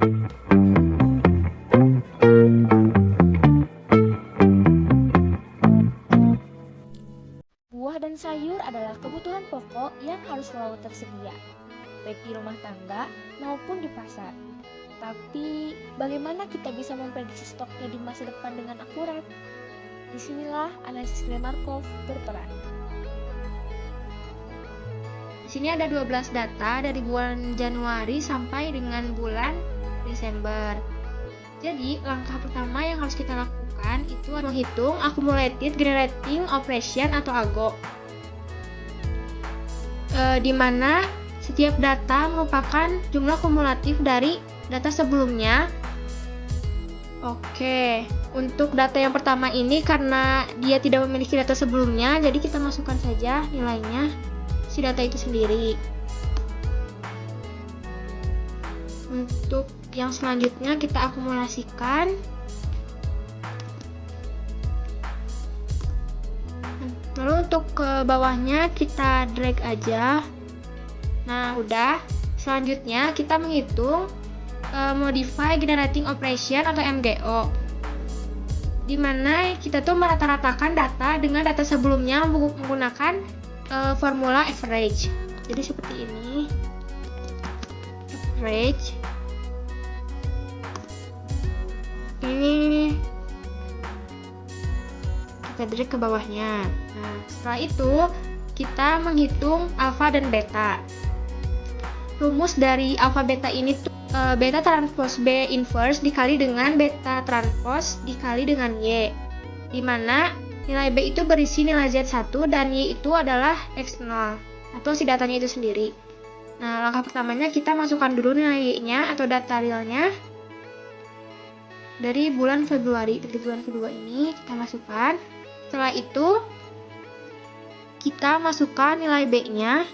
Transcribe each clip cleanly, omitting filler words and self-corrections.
Buah dan sayur adalah kebutuhan pokok yang harus selalu tersedia, baik di rumah tangga maupun di pasar. Tapi, bagaimana kita bisa memprediksi stoknya di masa depan dengan akurat? Disinilah analisis Markov berperan. Di sini ada 12 data dari bulan Januari sampai dengan bulan Desember. Jadi, langkah pertama yang harus kita lakukan itu adalah menghitung Accumulated Generating Operation atau AGO. Di mana setiap data merupakan jumlah kumulatif dari data sebelumnya. Oke, untuk data yang pertama ini karena dia tidak memiliki data sebelumnya, jadi kita masukkan saja nilainya si data itu sendiri. Untuk yang selanjutnya kita akumulasikan. Lalu untuk ke bawahnya kita drag aja. Nah, udah. Selanjutnya kita menghitung Modify Generating Operation atau MGO, di mana kita tuh merata-ratakan data dengan data sebelumnya menggunakan formula average. Jadi seperti ini, average. Ini kita drag ke bawahnya. Nah, setelah itu kita menghitung alpha dan beta. Rumus dari alpha beta ini tuh beta transpose B inverse dikali dengan beta transpose dikali dengan Y, di mana nilai B itu berisi nilai Z1 dan Y itu adalah X0 atau si datanya itu sendiri. Nah, langkah pertamanya kita masukkan dulu nilai Y-nya atau data realnya dari bulan Februari. Dari bulan kedua ini kita masukkan. Setelah itu kita masukkan nilai B-nya,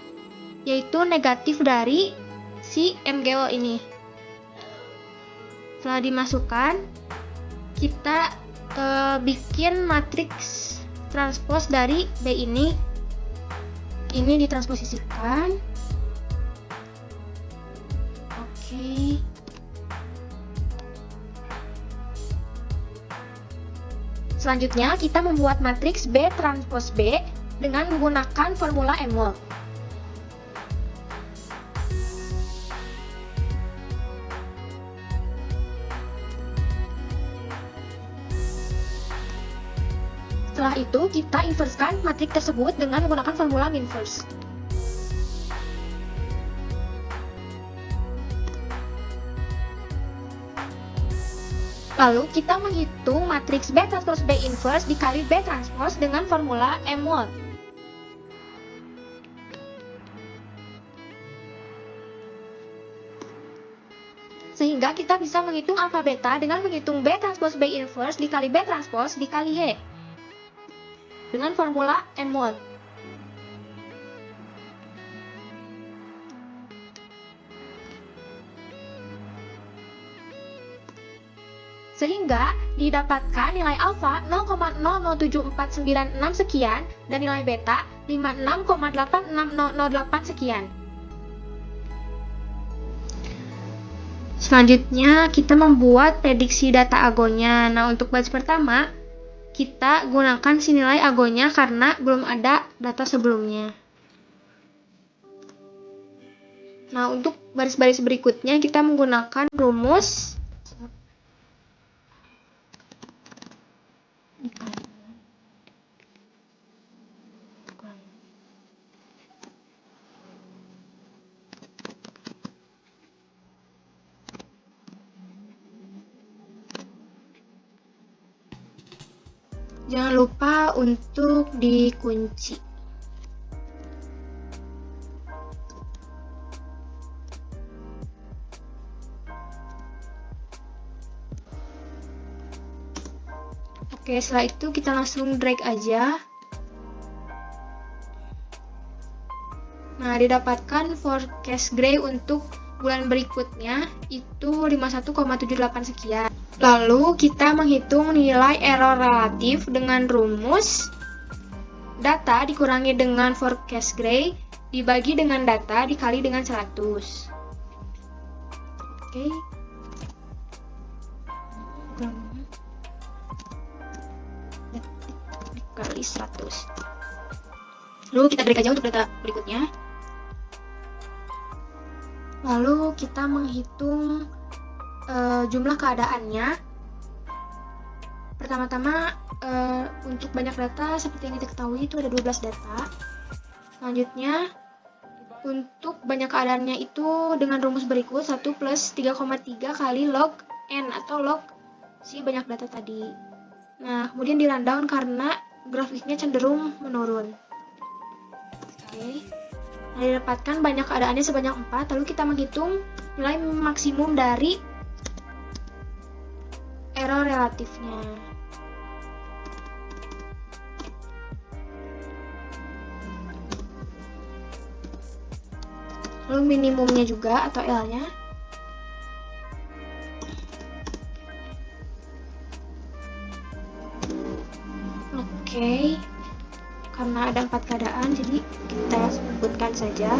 yaitu negatif dari si MGO ini. Setelah dimasukkan, kita bikin matriks transpose dari B ini. Ini ditransposisikan. Oke. Selanjutnya, kita membuat matriks B transpose B dengan menggunakan formula MWOL. Setelah itu, kita inversekan matriks tersebut dengan menggunakan formula minverse. Lalu, kita menghitung matriks B transpose B inverse dikali B transpose dengan formula MWOL. Sehingga kita bisa menghitung alpha beta dengan menghitung B transpose B inverse dikali B transpose dikali Y dengan formula MWOL. Sehingga didapatkan nilai alfa 0,007496 sekian dan nilai beta 56,86008 sekian. Selanjutnya kita membuat prediksi data agonya. Nah, untuk batch pertama kita gunakan si nilai agonya karena belum ada data sebelumnya. Nah, untuk baris-baris berikutnya kita menggunakan rumus jangan lupa untuk dikunci. Oke, setelah itu kita langsung drag aja. Nah, didapatkan forecast gray untuk bulan berikutnya itu 51,78 sekian. Lalu kita menghitung nilai error relatif dengan rumus data dikurangi dengan forecast gray dibagi dengan data dikali dengan 100. Oke. kali 100. Lalu kita drag aja untuk data berikutnya. Lalu kita menghitung jumlah keadaannya. Pertama-tama untuk banyak data seperti yang kita ketahui itu ada 12 data. Selanjutnya untuk banyak keadaannya itu dengan rumus berikut 1 plus 3,3 kali log n atau log si banyak data tadi. Nah, kemudian di rundown karena grafiknya cenderung menurun. Oke. Nah, didapatkan banyak keadaannya sebanyak 4, lalu kita menghitung nilai maksimum dari error relatifnya. Lalu minimumnya juga atau L-nya. Oke. Karena ada 4 keadaan, jadi kita sebutkan saja.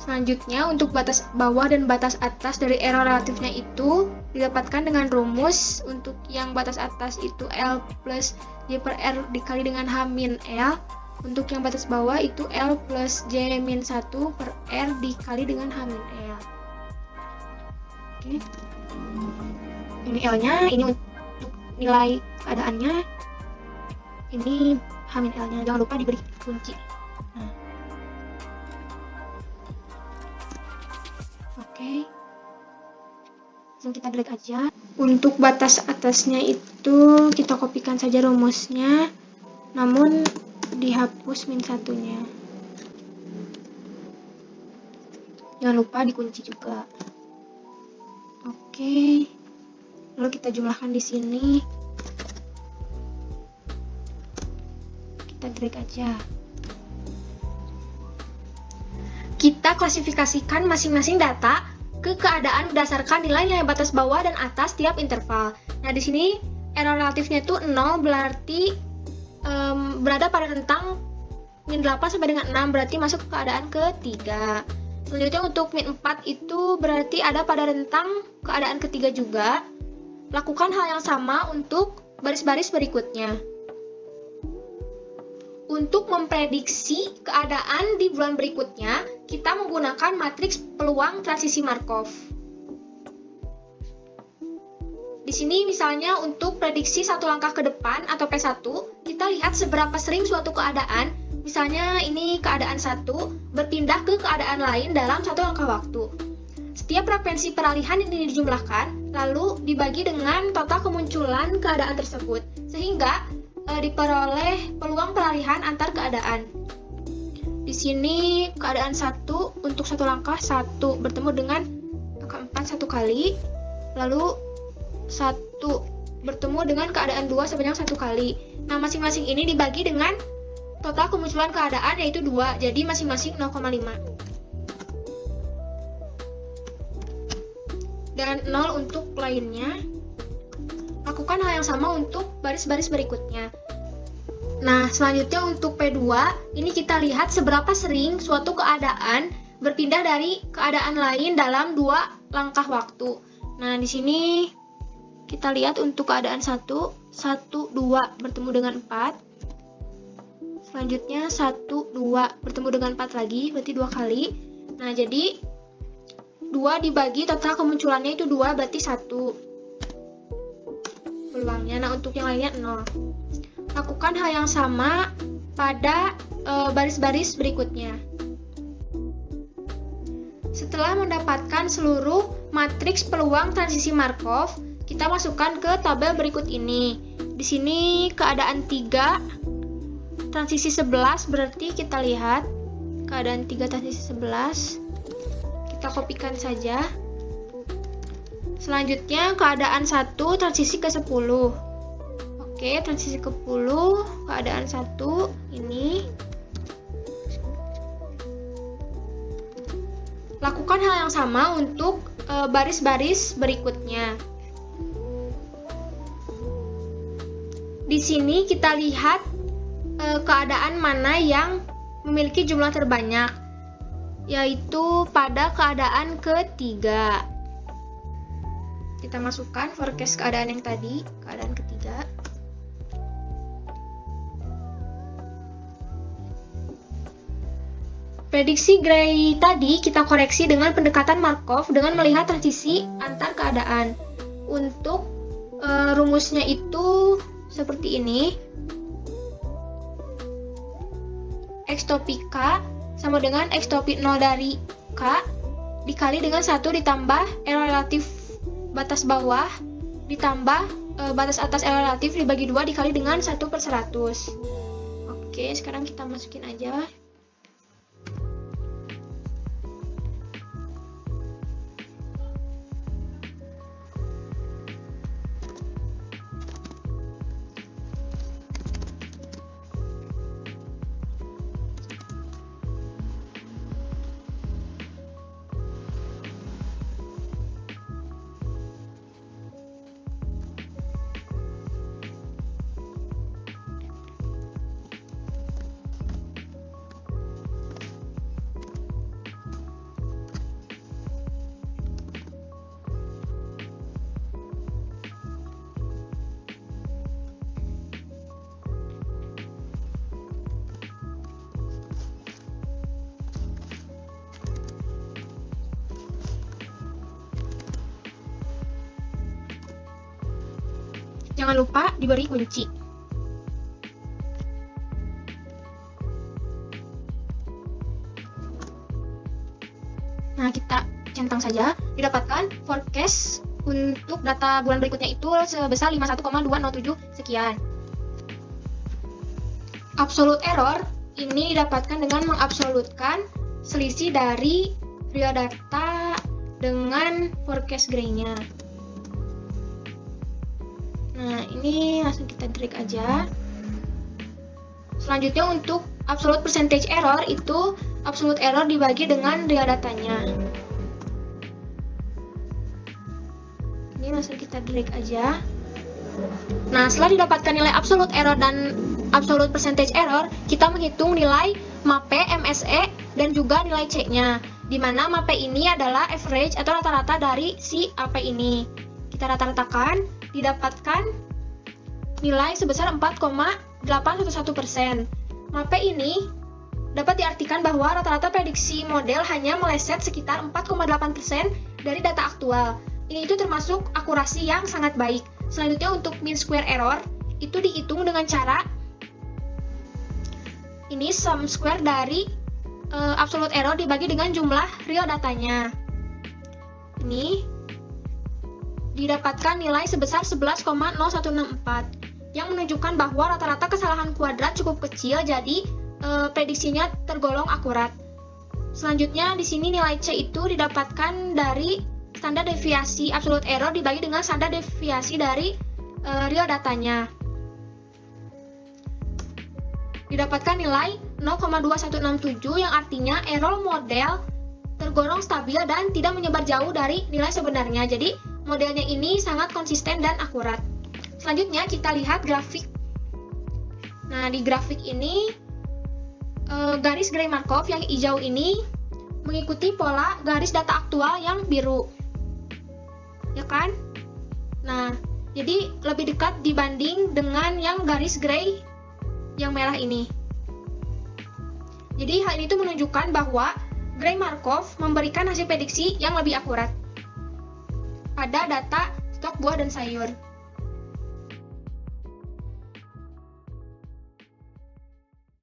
Selanjutnya, untuk batas bawah dan batas atas dari error relatifnya itu didapatkan dengan rumus. Untuk yang batas atas itu L plus J per R dikali dengan H min L. Untuk yang batas bawah itu L plus J min 1 per R dikali dengan H min L. Oke. Ini L-nya, ini untuk nilai keadaannya. Ini H min L-nya, jangan lupa diberi kunci. Nah. Oke. Langsung kita drag aja. Untuk batas atasnya itu kita kopikan saja rumusnya, namun dihapus min satunya. Jangan lupa dikunci juga. Oke. Lalu kita jumlahkan di sini. Kita drag aja. Kita klasifikasikan masing-masing data ke keadaan berdasarkan nilai batas bawah dan atas tiap interval. Nah, di sini error relatifnya itu 0, berarti berada pada rentang min 8 sampai dengan 6, berarti masuk ke keadaan ketiga. Selanjutnya untuk min 4 itu berarti ada pada rentang keadaan ketiga juga. Lakukan hal yang sama untuk baris-baris berikutnya. Untuk memprediksi keadaan di bulan berikutnya, kita menggunakan matriks peluang transisi Markov. Di sini misalnya untuk prediksi satu langkah ke depan atau P1, kita lihat seberapa sering suatu keadaan, misalnya ini keadaan 1, berpindah ke keadaan lain dalam satu langkah waktu. Setiap frekuensi peralihan ini dijumlahkan, lalu dibagi dengan total kemunculan keadaan tersebut, sehingga diperoleh peluang peralihan antar keadaan. Di sini keadaan 1 untuk satu langkah 1 bertemu dengan angka 4 satu kali, lalu 1 bertemu dengan keadaan 2 sebanyak 1 kali. Nah, masing-masing ini dibagi dengan total kemunculan keadaan yaitu 2, jadi masing-masing 0,5. Dan 0 untuk lainnya. Lakukan hal yang sama untuk baris-baris berikutnya. Nah, selanjutnya untuk P2, ini kita lihat seberapa sering suatu keadaan berpindah dari keadaan lain dalam 2 langkah waktu. Nah, di sini kita lihat untuk keadaan 1, 1, 2 bertemu dengan 4. Selanjutnya 1, 2 bertemu dengan 4 lagi, berarti 2 kali. Nah, jadi 2 dibagi total kemunculannya itu 2, berarti 1. Peluangnya. Nah, untuk yang lainnya 0. Lakukan hal yang sama pada baris-baris berikutnya. Setelah mendapatkan seluruh matriks peluang transisi Markov, kita masukkan ke tabel berikut ini. Di sini keadaan 3 transisi 11, berarti kita lihat keadaan 3 transisi 11. Kita kopikan saja. Selanjutnya keadaan 1 transisi ke 10. Oke, transisi ke 10, keadaan 1 ini. Lakukan hal yang sama untuk baris-baris berikutnya. Di sini kita lihat keadaan mana yang memiliki jumlah terbanyak, yaitu pada keadaan ketiga. Kita masukkan forecast keadaan yang tadi, keadaan ketiga. prediksi Gray tadi kita koreksi dengan pendekatan Markov dengan melihat transisi antar keadaan. Untuk rumusnya itu seperti ini. X topi K sama dengan X topi 0 dari K dikali dengan 1 ditambah R relatif batas bawah ditambah batas atas R relatif dibagi 2 dikali dengan 1/100. Oke, sekarang kita masukin aja. Jangan lupa diberi kunci. Nah, kita centang saja. Didapatkan forecast untuk data bulan berikutnya itu sebesar 51,207 sekian. Absolute error ini didapatkan dengan mengabsolutkan selisih dari real data dengan forecast Gray-nya. Nah, ini langsung kita drag aja. Selanjutnya untuk absolute percentage error itu absolute error dibagi dengan real datanya. Ini langsung kita drag aja. Nah, setelah didapatkan nilai absolute error dan absolute percentage error, kita menghitung nilai MAPE, MSE, dan juga nilai C-nya. Di mana MAPE ini adalah average atau rata-rata dari si AP ini. Kita rata-ratakan, didapatkan nilai sebesar 4,811%. MAPE ini dapat diartikan bahwa rata-rata prediksi model hanya meleset sekitar 4,8% dari data aktual. Ini itu termasuk akurasi yang sangat baik. Selanjutnya untuk mean square error itu dihitung dengan cara ini sum square dari absolute error dibagi dengan jumlah real datanya. Ini didapatkan nilai sebesar 11,0164 yang menunjukkan bahwa rata-rata kesalahan kuadrat cukup kecil, jadi prediksinya tergolong akurat. Selanjutnya di sini nilai C itu didapatkan dari standar deviasi absolute error dibagi dengan standar deviasi dari real datanya. Didapatkan nilai 0,2167 yang artinya error model tergolong stabil dan tidak menyebar jauh dari nilai sebenarnya. Jadi modelnya ini sangat konsisten dan akurat. Selanjutnya kita lihat grafik. Nah, di grafik ini garis Gray Markov yang hijau ini mengikuti pola garis data aktual yang biru. Ya kan? Nah, jadi lebih dekat dibanding dengan yang garis Gray yang merah ini. Jadi hal ini tuh menunjukkan bahwa Gray Markov memberikan hasil prediksi yang lebih akurat pada data stok buah dan sayur.